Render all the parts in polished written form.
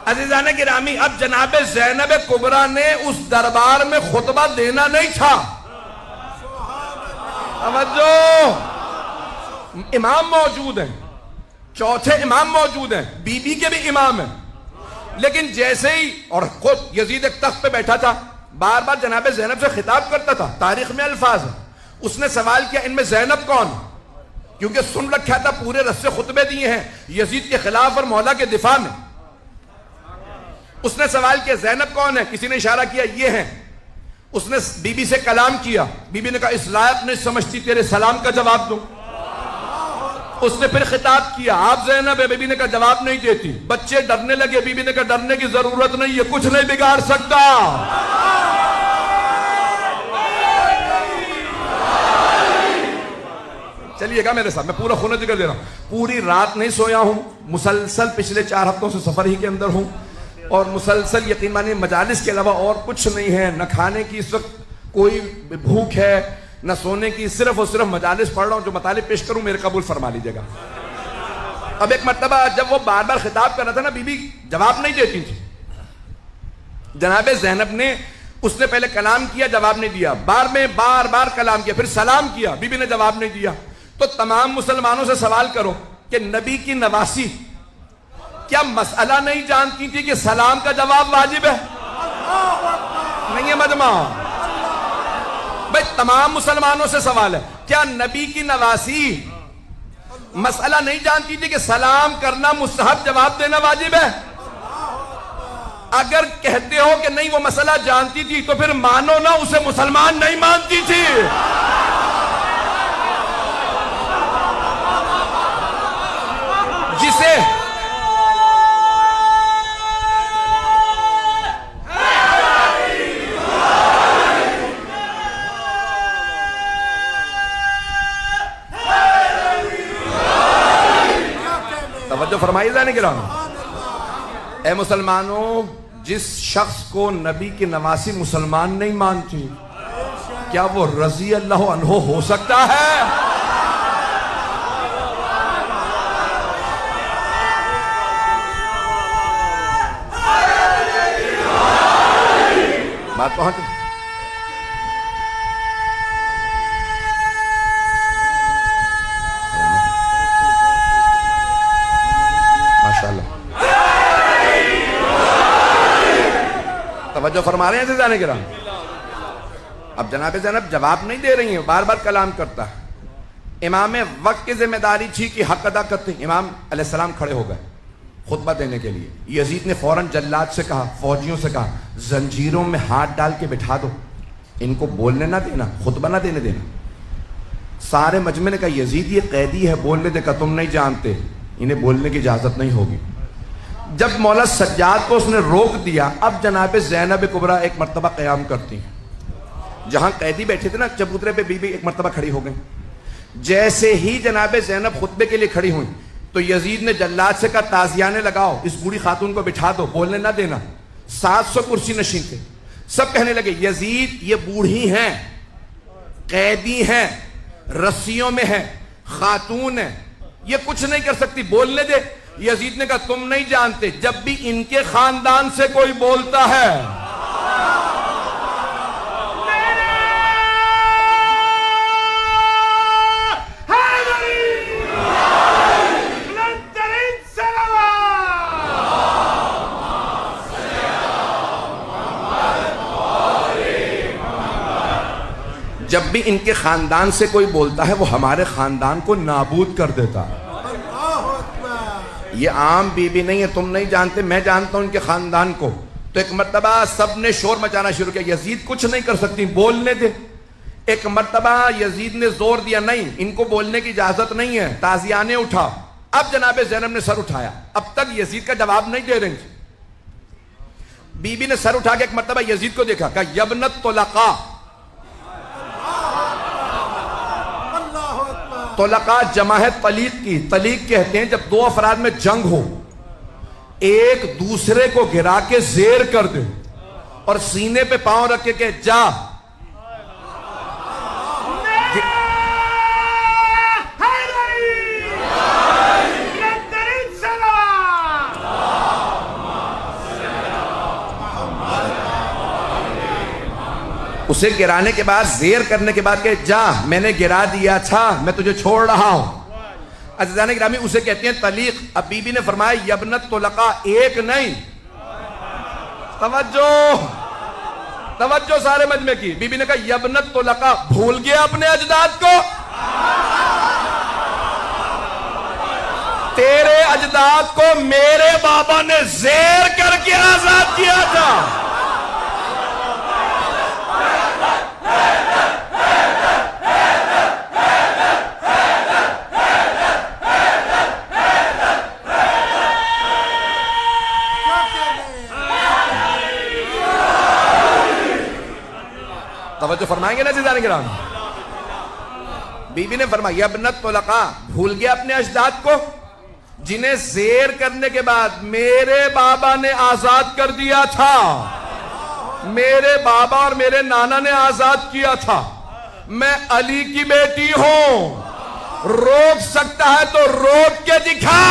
عزیزان گرامی اب جناب زینب کبریٰ نے اس دربار میں خطبہ دینا نہیں تھا. توجہ، امام موجود ہیں، چوتھے امام موجود ہیں، بی بی کے بھی امام ہیں، لیکن جیسے ہی اور خود یزید ایک تخت پہ بیٹھا تھا، بار بار جناب زینب سے خطاب کرتا تھا. تاریخ میں الفاظ ہیں، اس نے سوال کیا ان میں زینب کون؟ کیونکہ سن رکھا تھا پورے رسے خطبے دیے ہیں یزید کے خلاف اور مولا کے دفاع میں. اس نے سوال کیا زینب کون ہے؟ کسی نے اشارہ کیا یہ ہیں. اس نے بی بی سے کلام کیا، بی بی نے کہا اس لائق نہیں سمجھتی تیرے سلام کا جواب دوں. اس نے پھر خطاب کیا آپ زینب ہے، بی بی نے کہا جواب نہیں دیتی. بچے ڈرنے لگے، بی بی نے کہا ڈرنے کی ضرورت نہیں ہے، کچھ نہیں بگاڑ سکتا. چلیے گا میرے ساتھ، میں پورا خونہ جگر دے رہا ہوں. پوری رات نہیں سویا ہوں، مسلسل پچھلے 4 ہفتوں سے سفر ہی کے اندر ہوں، اور مسلسل یقین مانیے مجالس کے علاوہ اور کچھ نہیں ہے. نہ کھانے کی اس وقت کوئی بھوک ہے، نہ سونے کی، صرف اور صرف مجالس پڑھ رہا ہوں. جو مطالب پیش کروں میرے قبول فرما لیجیے گا. اب ایک مرتبہ جب وہ بار بار خطاب کر رہا تھا نا، بی بی جواب نہیں دیتی تھی. جناب زینب نے اس نے پہلے کلام کیا، جواب نہیں دیا، بار بار کلام کیا، پھر سلام کیا، بی بی نے جواب نہیں دیا. تو تمام مسلمانوں سے سوال کرو کہ نبی کی نواسی کیا مسئلہ نہیں جانتی تھی کہ سلام کا جواب واجب ہے؟ نہیں ہے مجمع بھائی، تمام مسلمانوں سے سوال ہے، کیا نبی کی نواسی مسئلہ نہیں جانتی تھی کہ سلام کرنا مستحب، جواب دینا واجب ہے؟ اگر کہتے ہو کہ نہیں وہ مسئلہ جانتی تھی تو پھر مانو نا اسے مسلمان نہیں مانتی تھی. جسے توجہ فرمائی جانے کے رہا. اے مسلمانوں، جس شخص کو نبی کی نواسی مسلمان نہیں مانتی، کیا وہ رضی اللہ عنہ ہو سکتا ہے؟ بات پہنچ ماشاءاللہ. توجہ فرما رہے ہیں عزیزان کرام. اب جناب زینب جواب نہیں دے رہی ہیں، بار بار کلام کرتا ہے. امام وقت کی ذمہ داری تھی کہ حق ادا کرتے. امام علیہ السلام کھڑے ہو گئے خطبہ دینے کے لیے. یزید نے فوراً جلاد سے کہا، فوجیوں سے کہا زنجیروں میں ہاتھ ڈال کے بٹھا دو، ان کو بولنے نہ دینا، خطبہ نہ دینے دینا. سارے مجمع نے کہا یزید یہ قیدی ہے، بولنے دے. کہا تم نہیں جانتے، انہیں بولنے کی اجازت نہیں ہوگی. جب مولا سجاد کو اس نے روک دیا، اب جناب زینب کبریٰ ایک مرتبہ قیام کرتی ہیں. جہاں قیدی بیٹھے تھے نا چبوترے پہ، بی بی ایک مرتبہ کھڑی ہو گئی. جیسے ہی جناب زینب خطبے کے لیے کھڑی ہوئی تو یزید نے جلاد سے کہا تازیانے لگاؤ، اس بوڑھی خاتون کو بٹھا دو، بولنے نہ دینا. 700 کرسی نشین تھے. سب کہنے لگے یزید یہ بوڑھی ہیں، قیدی ہیں، رسیوں میں ہیں، خاتون ہیں، یہ کچھ نہیں کر سکتی، بولنے دے. یزید نے کہا تم نہیں جانتے، جب بھی ان کے خاندان سے کوئی بولتا ہے جب بھی ان کے خاندان سے کوئی بولتا ہے وہ ہمارے خاندان کو نابود کر دیتا ہے. یہ عام بی بی نہیں ہے، تم نہیں جانتے، میں جانتا ہوں ان کے خاندان کو. تو ایک مرتبہ سب نے شور مچانا شروع کیا، یزید کچھ نہیں کر سکتی، بولنے دے. ایک مرتبہ یزید نے زور دیا نہیں ان کو بولنے کی اجازت نہیں ہے، تازیانے اٹھا. اب جناب زینب نے سر اٹھایا، اب تک یزید کا جواب نہیں دے رہی تھی. بی بی نے سر اٹھا کے ایک مرتبہ یزید کو دیکھا، کہا یبنت طلقاء. طلقاء جمع ہے طلیق کی. طلیق کہتے ہیں جب دو افراد میں جنگ ہو، ایک دوسرے کو گرا کے زیر کر دے اور سینے پہ پاؤں رکھ کے کہ جا. اسے گرانے کے بعد زیر کرنے کے بعد کہ جا میں نے گرا دیا تھا میں تجھے چھوڑ رہا ہوں. عزیزان گرامی اسے کہتے ہیں طلیق. اب بی بی نے فرمایا یبنت طلقاء ایک نہیں, توجہ سارے مجمع کی. بی بی نے کہا یبنت طلقاء, بھول گیا اپنے اجداد کو؟ تیرے اجداد کو میرے بابا نے زیر کر کے آزاد کیا تھا. توجہ فرمائیں گے نا عزیزان کرام. بی بی نے فرمایا ابنت طلقاء, بھول گیا اپنے اجداد کو جنہیں زیر کرنے کے بعد میرے بابا نے آزاد کر دیا تھا. میرے بابا اور میرے نانا نے آزاد کیا تھا. میں علی کی بیٹی ہوں, روک سکتا ہے تو روک کے دکھا.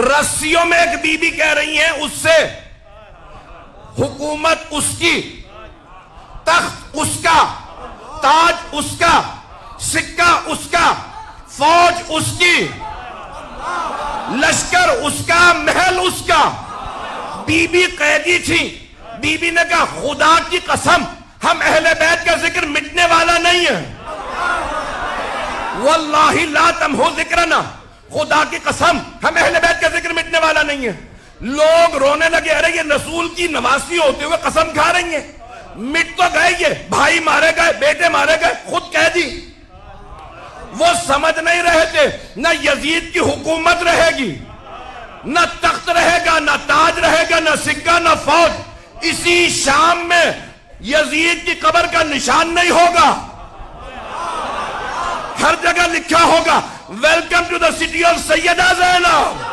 رسیوں میں ایک بی بی کہہ رہی ہیں اس سے حکومت اس کی, تخت اس کا, تاج اس کا, سکہ اس کا, فوج اس کی, لشکر اس کا, محل اس کا. بی بی قیدی تھی. بی بی نے کہا خدا کی قسم ہم اہل بیت کا ذکر مٹنے والا نہیں ہے. واللہ لا تمحو ذکرنا, خدا کی قسم ہم اہل بیت کا ذکر مٹنے والا نہیں ہے. لوگ رونے لگے, ارے یہ رسول کی نواسی ہوتے ہوئے قسم کھا رہی ہیں. مٹ تو گئے, یہ بھائی مارے گئے, بیٹے مارے گئے, خود کہہ دی. وہ سمجھ نہیں رہے تھے نہ یزید کی حکومت رہے گی, نہ تخت رہے گا, نہ تاج رہے گا, نہ سکہ, نہ فوج. اسی شام میں یزید کی قبر کا نشان نہیں ہوگا. ہر جگہ لکھا ہوگا welcome to the city of Syeda Zainab.